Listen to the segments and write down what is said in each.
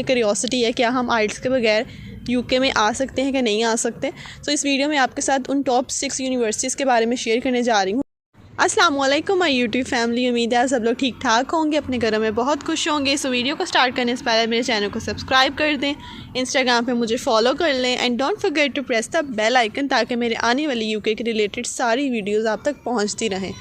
Curiosity है क्या हम आइल्स के बगैर यूके में आ सकते हैं कि नहीं आ सकते। तो इस वीडियो में आपके साथ उन टॉप 6 यूनिवर्सिटीज़ के बारे में शेयर करने जा रही हूँ। अस्सलाम वालेकुम माय यूट्यूब फैमिली, उम्मीद है सब लोग ठीक ठाक होंगे, अपने घरों में बहुत खुश होंगे। सो वीडियो को स्टार्ट करने से पहले मेरे चैनल को सब्सक्राइब कर दें, इंस्टाग्राम पे मुझे फॉलो कर लें and don't forget to press the bell icon ताकि मेरे आने वाली यूके के रिलेटेड सारी वीडियोस आप तक पहुंचती रहें।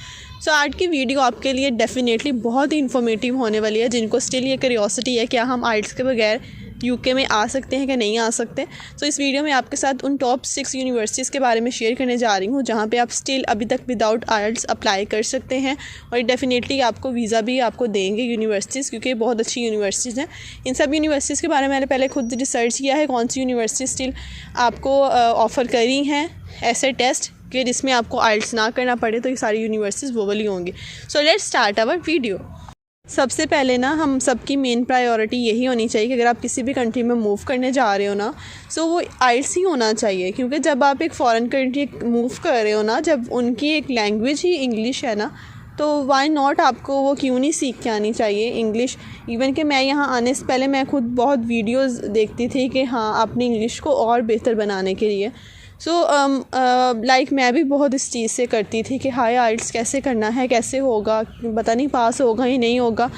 सो आज की वीडियो आपके लिए डेफिनेटली बहुत ही इन्फॉर्मेटिव होने वाली है। जिनको स्टिल ये क्यूरियोसिटी है क्या हम आइल्स के बगैर यूके में आ सकते हैं कि नहीं आ सकते, तो इस वीडियो में आपके साथ उन टॉप 6 यूनिवर्सिटीज़ के बारे में शेयर करने जा रही हूँ जहाँ पे आप स्टिल अभी तक विदाउट आइल्स अप्लाई कर सकते हैं और डेफिनेटली आपको वीज़ा भी आपको देंगे यूनिवर्सिटीज़, क्योंकि बहुत अच्छी यूनिवर्सिटीज़ हैं। इन सब यूनिवर्सिटीज़ के बारे में मैंने पहले खुद रिसर्च किया है कौन सी यूनिवर्सिटी स्टिल आपको ऑफ़र करी हैं ऐसे टेस्ट कि जिसमें आपको आइल्स ना करना पड़े, तो ये सारी यूनिवर्सिटीज़ वो वाली होंगी। So let's start our video. सबसे पहले ना हम सबकी मेन प्रायोरिटी यही होनी चाहिए कि अगर आप किसी भी कंट्री में मूव करने जा रहे हो ना, सो वो आइल्स ही होना चाहिए, क्योंकि जब आप एक फ़ॉरेन कंट्री मूव कर रहे हो ना, जब उनकी एक लैंग्वेज ही इंग्लिश है ना, तो वाई नॉट आपको वो क्यों नहीं सीख के आनी चाहिए इंग्लिश। इवन कि मैं यहाँ आने से पहले मैं खुद बहुत वीडियोस देखती थी कि हाँ अपनी इंग्लिश को और बेहतर बनाने के लिए। लाइक मैं भी बहुत इस चीज़ से करती थी कि हाई आइल्स कैसे करना है, कैसे होगा, पता नहीं पास होगा ही नहीं होगा।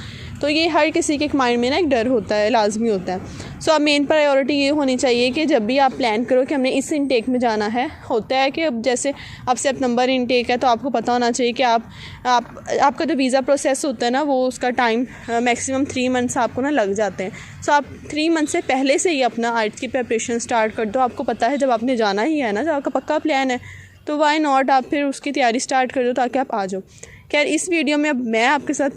तो ये हर किसी के एक माइंड में ना एक डर होता है, लाजमी होता है। अब मेन प्रायोरिटी ये होनी चाहिए कि जब भी आप प्लान करो कि हमने इस इनटेक में जाना है, होता है कि अब जैसे अब सितंबर इनटेक है तो आपको पता होना चाहिए कि आपका जो वीज़ा प्रोसेस होता है ना, वो उसका टाइम मैक्सिमम 3 मंथ्स आपको ना लग जाते हैं। आप 3 मंथ से पहले से ही अपना आइल्स की प्रिपरेशन स्टार्ट कर दो। आपको पता है जब आपने जाना ही है ना, जब आपका पक्का प्लान है, तो वाई नॉट आप फिर उसकी तैयारी स्टार्ट कर दो ताकि आप आ जाओ। खैर इस वीडियो में अब मैं आपके साथ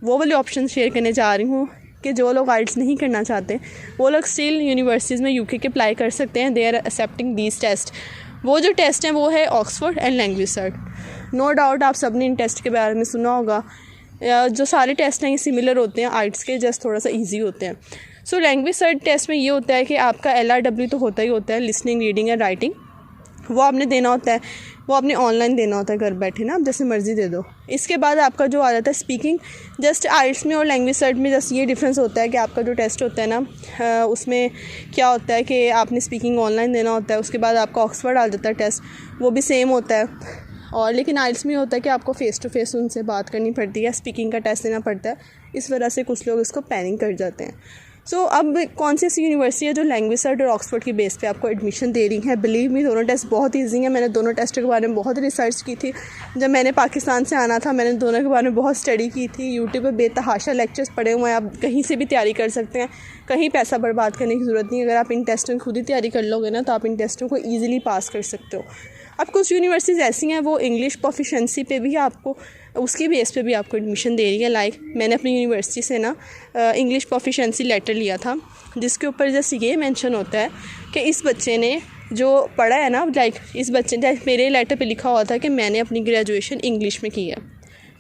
वो वाले ऑप्शन शेयर करने जा रही हूँ कि जो लोग आइल्स नहीं करना चाहते वो लोग स्टिल यूनिवर्सिटीज़ में यूके के अप्लाई कर सकते हैं। They are accepting these test. वो जो टेस्ट हैं वो है Oxford and language cert. No doubt आप सब ने इन टेस्ट के बारे में सुना होगा। जो सारे टेस्ट हैं ये सिमिलर होते हैं आइल्स के, जस्ट थोड़ा सा ईजी होते हैं। लैंग्वेज सर्ट टेस्ट में ये होता है कि आपका LRW तो होता ही होता है, लिसनिंग रीडिंग एंड राइटिंग, वो आपने देना होता है। वो आपने ऑनलाइन देना होता है घर बैठे ना, आप जैसे मर्ज़ी दे दो। इसके बाद आपका जो आ जाता है स्पीकिंग। जस्ट आइल्स में और लैंग्वेज सर्ट में जस्ट ये डिफरेंस होता है कि आपका जो टेस्ट होता है ना, उसमें क्या होता है कि आपने स्पीकिंग ऑनलाइन देना होता है। उसके बाद आपका ऑक्सफोर्ड आ जाता है टेस्ट, वो भी सेम होता है। और लेकिन आइल्स में होता है कि आपको फ़ेस टू फेस उनसे बात करनी पड़ती है, स्पीकिंग का टेस्ट देना पड़ता है। इस वजह से कुछ लोग इसको पैनिक कर जाते हैं। अब कौन सी ऐसी यूनिवर्सिटी है जो लैंग्वेज सर्ट और ऑक्सफोर्ड की बेस पे आपको एडमिशन दे रही है। बिलीव मी, दोनों टेस्ट बहुत ईजी हैं। मैंने दोनों टेस्ट के बारे में बहुत रिसर्च की थी। जब मैंने पाकिस्तान से आना था मैंने दोनों के बारे में बहुत स्टडी की थी। यूट्यूब पे बेतहाशा लेक्चर्स पड़े हुए हैं, आप कहीं से भी तैयारी कर सकते हैं, कहीं पैसा बर्बाद करने की ज़रूरत नहीं। अगर आप इन टेस्टों की खुद ही तैयारी कर लोगे ना, तो आप इन टेस्टों को ईजिली पास कर सकते हो। अब कुछ यूनिवर्सिटीज़ ऐसी हैं वो इंग्लिश प्रोफिशिएंसी पे भी आपको उसकी बेस पे भी आपको एडमिशन दे रही है। लाइक मैंने अपनी यूनिवर्सिटी से ना इंग्लिश प्रोफिशिएंसी लेटर लिया था, जिसके ऊपर जस्ट ये मेंशन होता है कि इस बच्चे ने जो पढ़ा है ना, लाइक इस बच्चे ने, मेरे लेटर पे लिखा हुआ था कि मैंने अपनी ग्रेजुएशन इंग्लिश में की है।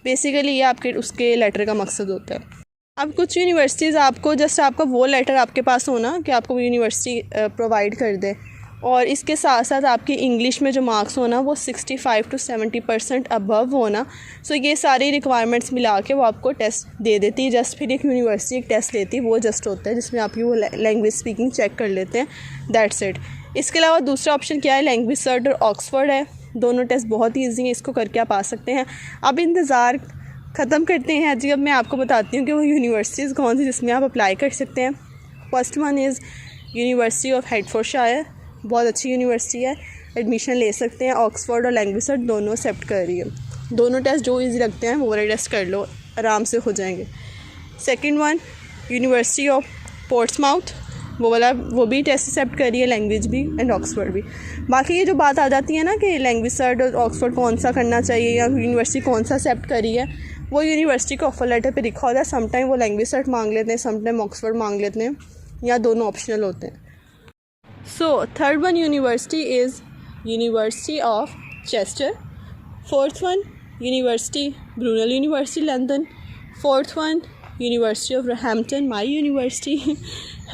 बेसिकली ये आपके उसके लेटर का मकसद होता है। अब कुछ यूनिवर्सिटीज़ आपको जस्ट आपका वो लेटर आपके पास होना कि आपको यूनिवर्सिटी प्रोवाइड कर दे, और इसके साथ साथ आपकी इंग्लिश में जो मार्क्स होना वो 65 to 70% अबव होना। ये सारी रिक्वायरमेंट्स मिला के वो आपको टेस्ट दे देती है। जस्ट फिर एक यूनिवर्सिटी एक टेस्ट लेती है, वो जस्ट होता है जिसमें आपकी वो लैंग्वेज स्पीकिंग चेक कर लेते हैं, दैट्स इट। इसके अलावा दूसरा ऑप्शन क्या है, लैंग्वेज सर्ट और ऑक्सफोर्ड है। दोनों टेस्ट बहुत ही ईजी हैं, इसको करके आप आ सकते हैं। अब इंतज़ार ख़त्म करते हैं जी। अब मैं आपको बताती हूँ कि वो यूनिवर्सिटीज़ कौन सी जिसमें आप अप्लाई कर सकते हैं। First one is university of Hertfordshire, बहुत अच्छी यूनिवर्सिटी है, एडमिशन ले सकते हैं। ऑक्सफोर्ड और लैंग्वेज सर्ट दोनों एक्सेप्ट कर रही है। दोनों टेस्ट जो इजी लगते हैं वो वाले टेस्ट कर लो, आराम से हो जाएंगे। Second one university of Portsmouth, वो भी टेस्ट एक्सेप्ट कर रही है, लैंग्वेज भी एंड ऑक्सफोर्ड भी। बाकी ये जो बात आ जाती है ना कि लैंग्वेज सर्ट और ऑक्सफोर्ड कौन सा करना चाहिए या यूनिवर्सिटी कौन सा एक्सेप्ट कर रही है, वो यूनिवर्सिटी के ऑफर लेटर पर लिखा होता है। समटाइम वो लैंग्वेज सर्ट मांग लेते हैं, समटाइम ऑक्सफोर्ड मांग लेते हैं, या दोनों ऑप्शनल होते हैं। Third one university is University of Chester. Fourth one University Brunel University London. Fourth one University of Roehampton, my university.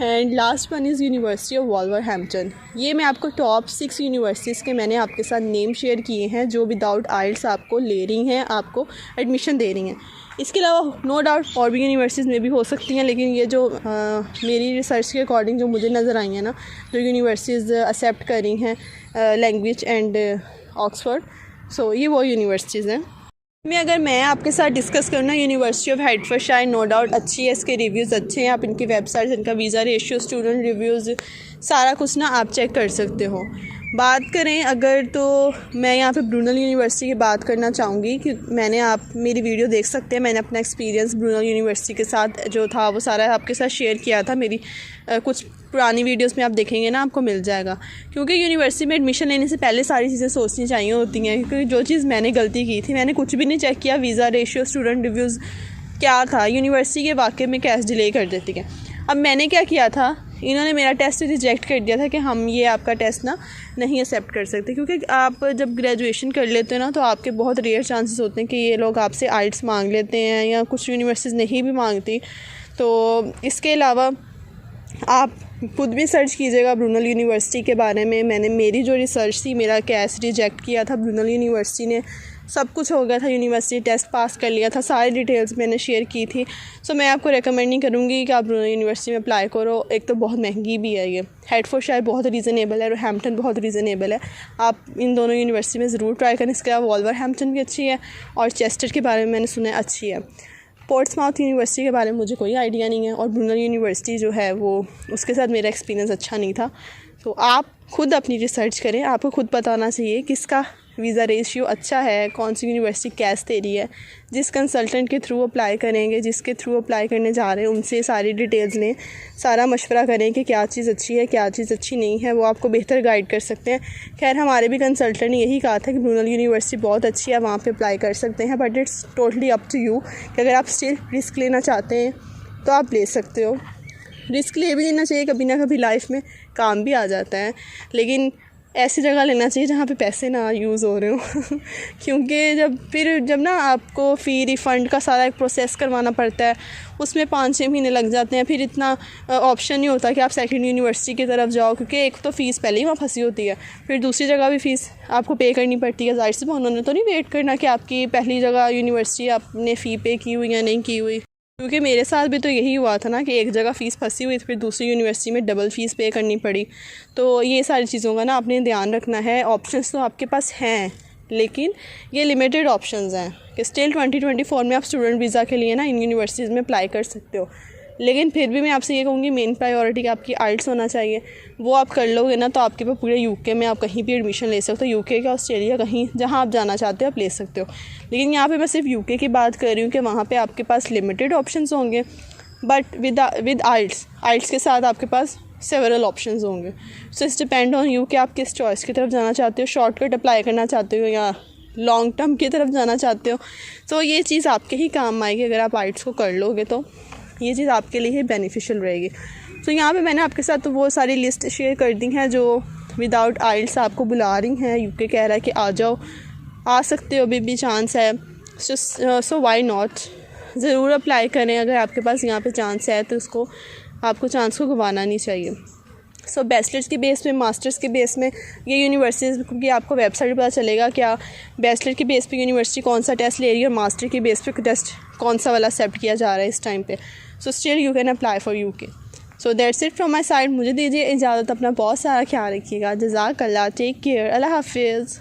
And last one is university of Wolverhampton. ये मैं आपको टॉप 6 यूनिवर्सिटीज़ के मैंने आपके साथ नेम शेयर किए हैं जो विदाउट आइल्स आपको ले रही हैं, आपको एडमिशन दे रही हैं। इसके अलावा नो डाउट और भी यूनिवर्सिटीज़ में भी हो सकती हैं, लेकिन ये जो मेरी रिसर्च के अकॉर्डिंग जो मुझे नज़र आई हैं ना, जो यूनिवर्सिटीज़ एक्सेप्ट करी हैं लैंग्वेज एंड ऑक्सफोर्ड, सो ये वो यूनिवर्सिटीज़ हैं। अगर मैं आपके साथ डिस्कस करूँ ना, यूनिवर्सिटी ऑफ हेडफोर्डशायर नो डाउट अच्छी है, इसके रिव्यूज़ अच्छे हैं। आप इनकी वेबसाइट, इनका वीज़ा रेशियो, स्टूडेंट रिव्यूज़, सारा कुछ ना आप चेक कर सकते हो। बात करें अगर, तो मैं यहाँ पे ब्रूनल यूनिवर्सिटी की बात करना चाहूँगी कि आप मेरी वीडियो देख सकते हैं। मैंने अपना एक्सपीरियंस ब्रूनल यूनिवर्सिटी के साथ जो था वो सारा आपके साथ शेयर किया था। मेरी कुछ पुरानी वीडियोस में आप देखेंगे ना, आपको मिल जाएगा। क्योंकि यूनिवर्सिटी में एडमिशन लेने से पहले सारी चीज़ें सोचनी चाहिए होती हैं, क्योंकि जो चीज़ मैंने गलती की थी, मैंने कुछ भी नहीं चेक किया। वीज़ा रेशियो, स्टूडेंट रिव्यूज़ क्या था, यूनिवर्सिटी के वाक़ई में कैश डिले कर देती है। अब मैंने क्या किया था, इन्होंने मेरा टेस्ट रिजेक्ट कर दिया था कि हम ये आपका टेस्ट ना नहीं एक्सेप्ट कर सकते, क्योंकि आप जब ग्रेजुएशन कर लेते हैं ना, तो आपके बहुत रेयर चांसेस होते हैं कि ये लोग आपसे आइल्स मांग लेते हैं, या कुछ यूनिवर्सिटीज़ नहीं भी मांगती। तो इसके अलावा आप खुद भी सर्च कीजिएगा ब्रूनल यूनिवर्सिटी के बारे में। मेरी जो रिसर्च थी, मेरा कैश रिजेक्ट किया था ब्रूनल यूनिवर्सिटी ने, सब कुछ हो गया था, यूनिवर्सिटी टेस्ट पास कर लिया था, सारी डिटेल्स मैंने शेयर की थी। सो मैं आपको रेकमेंड नहीं करूँगी कि आप ब्रूनल यूनिवर्सिटी में अप्लाई करो। एक तो बहुत महंगी भी है ये, हेडफोर्डशायर बहुत रीज़नेबल है और हैम्पटन बहुत रीज़नेबल है। आप इन दोनों यूनिवर्सिटी में ज़रूर ट्राई करें। इसके अलावा वॉल्वरहैम्पटन भी अच्छी है और चेस्टर के बारे में मैंने सुना है अच्छी है। पोर्ट्समाउथ यूनिवर्सिटी के बारे में मुझे कोई आइडिया नहीं है, और ब्रूनल यूनिवर्सिटी जो है वो, उसके साथ मेरा एक्सपीरियंस अच्छा नहीं था। तो आप खुद अपनी रिसर्च करें, आपको खुद पता होना चाहिए किसका वीज़ा रेशियो अच्छा है, कौन सी यूनिवर्सिटी कैश दे रही है। जिस कंसल्टेंट के थ्रू अप्लाई करेंगे, जिसके थ्रू अप्लाई करने जा रहे हैं, उनसे सारी डिटेल्स लें, सारा मशवरा करें कि क्या चीज़ अच्छी है, क्या चीज़ अच्छी नहीं है। वो आपको बेहतर गाइड कर सकते हैं। खैर, हमारे भी कंसल्टेंट ने यही कहा था कि ब्रूनल यूनिवर्सिटी बहुत अच्छी है, वहाँ पे अप्लाई कर सकते हैं, but it's totally up to you कि अगर आप स्टिल रिस्क लेना चाहते हैं तो आप ले सकते हो। रिस्क ले भी लेना चाहिए, कभी ना कभी लाइफ में काम भी आ जाता है, लेकिन ऐसी जगह लेना चाहिए जहाँ पे पैसे ना यूज़ हो रहे हो क्योंकि जब ना आपको फ़ी रिफ़ंड का सारा एक प्रोसेस करवाना पड़ता है, उसमें 5-6 महीने लग जाते हैं। फिर इतना ऑप्शन नहीं होता कि आप सेकंड यूनिवर्सिटी की तरफ जाओ, क्योंकि एक तो फ़ीस पहले ही वहाँ फंसी होती है, फिर दूसरी जगह भी फ़ीस आपको पे करनी पड़ती है। ज़ाहिर सी बात, उन्होंने तो नहीं वेट करना कि आपकी पहली जगह यूनिवर्सिटी आपने फ़ी पे की हुई या नहीं की हुई। क्योंकि मेरे साथ भी तो यही हुआ था ना कि एक जगह फ़ीस फंसी हुई, फिर दूसरी यूनिवर्सिटी में डबल फ़ीस पे करनी पड़ी। तो ये सारी चीज़ों का ना आपने ध्यान रखना है। ऑप्शंस तो आपके पास हैं, लेकिन ये लिमिटेड ऑप्शंस हैं कि स्टिल 2024 में आप स्टूडेंट वीज़ा के लिए ना इन यूनिवर्सिटीज़ में अप्लाई कर सकते हो। लेकिन फिर भी मैं आपसे ये कहूँगी, मेन प्रायोरिटी आपकी आइल्स होना चाहिए। वो आप कर लोगे ना, तो आपके पास पूरे यूके में आप कहीं भी एडमिशन ले सकते हो। यूके का, ऑस्ट्रेलिया, कहीं जहाँ आप जाना चाहते हो आप ले सकते हो। लेकिन यहाँ पे मैं सिर्फ यूके की बात कर रही हूँ कि वहाँ पे आपके पास लिमिटेड ऑप्शंस होंगे, बट विद आइल्स के साथ आपके पास सेवरल ऑप्शंस होंगे। So it's depend on you कि आप किस चॉइस की तरफ जाना चाहते हो, शॉर्टकट अप्लाई करना चाहते हो या लॉन्ग टर्म की तरफ जाना चाहते हो। तो ये चीज़ आपके ही काम आएगी। अगर आप आइल्स को कर लोगे तो ये चीज़ आपके लिए ही बेनिफिशियल रहेगी। तो यहाँ पे मैंने आपके साथ तो वो सारी लिस्ट शेयर कर दी हैं जो विदाउट आइल्स आपको बुला रही हैं। यूके कह रहा है कि आ जाओ, आ सकते हो, अभी भी चांस है। सो व्हाई नॉट, ज़रूर अप्लाई करें। अगर आपके पास यहाँ पे चांस है तो उसको, आपको चांस को गंवाना नहीं चाहिए। सो बैचलर्स के बेस पे, मास्टर्स के बेस में ये यूनिवर्सिटीज़, क्योंकि आपको वेबसाइट पर पता चलेगा क्या बैचलर के बेस पे यूनिवर्सिटी कौन सा टेस्ट ले रही है और मास्टर के बेस पे टेस्ट कौन सा वाला एक्सेप्ट किया जा रहा है इस टाइम पे। So still you can apply for UK. So that's it from my side. मुझे दीजिए इजाज़त। अपना बहुत सारा ख्याल रखिएगा। जज़ाकल्लाह, टेक केयर, अल्लाह हाफिज़।